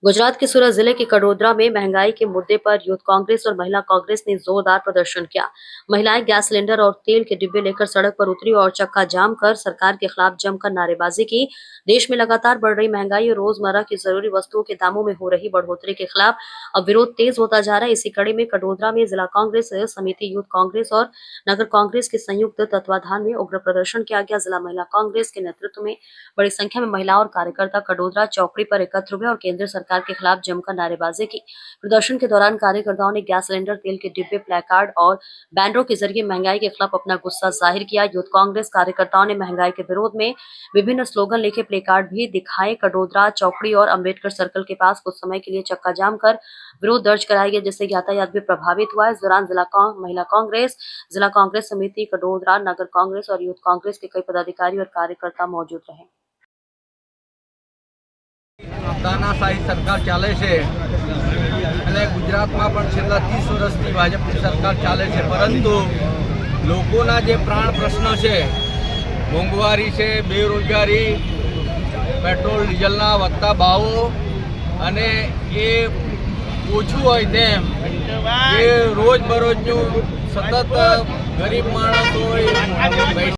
गुजरात के सूरत जिले के कडोदरा में महंगाई के मुद्दे पर यूथ कांग्रेस और महिला कांग्रेस ने जोरदार प्रदर्शन किया। महिलाएं गैस सिलेंडर और तेल के डिब्बे लेकर सड़क पर उतरी और चक्का जाम कर सरकार के खिलाफ जमकर नारेबाजी की। देश में लगातार बढ़ रही महंगाई और रोजमर्रा की जरूरी वस्तुओं के दामों में हो रही बढ़ोतरी के खिलाफ अब विरोध तेज होता जा रहा है। इसी कड़ी में कडोदरा में जिला कांग्रेस समिति, यूथ कांग्रेस और नगर कांग्रेस के संयुक्त तत्वाधान में उग्र प्रदर्शन किया गया। जिला महिला कांग्रेस के नेतृत्व में बड़ी संख्या में महिला और कार्यकर्ता कडोदरा चौकड़ी पर एकत्र हुए और केंद्र सरकार के खिलाफ जमकर नारेबाजी की। प्रदर्शन के दौरान कार्यकर्ताओं ने गैस सिलेंडर, तेल के डिब्बे, प्लेकार्ड और बैनरों के जरिए महंगाई के खिलाफ अपना गुस्सा जाहिर किया। यूथ कांग्रेस कार्यकर्ताओं ने महंगाई के विरोध में विभिन्न स्लोगन लिखे प्लेकार्ड भी दिखाए। कडोदरा चौकड़ी और अम्बेडकर सर्कल के पास कुछ समय के लिए चक्का जाम कर विरोध दर्ज कराया गया, जिससे यातायात भी प्रभावित हुआ। इस दौरान महिला कांग्रेस, जिला कांग्रेस समिति कडोदरा, नगर कांग्रेस और यूथ कांग्रेस के कई पदाधिकारी और कार्यकर्ता मौजूद रहे। तानाशाही सरकार चाले छे અને ગુજરાતમાં પણ છેલ્લા 30 વર્ષથી ભાજપની સરકાર ચાલે છે, પરંતુ લોકોના જે પ્રાણ પ્રશ્ન છે, મોંઘવારી છે, બેરોજગારી, પેટ્રોલ ડીઝલના વધતા ભાવો અને એ ઓછું હોય તેમ એ રોજબરોજનું સતત ગરીબ માણસ હોય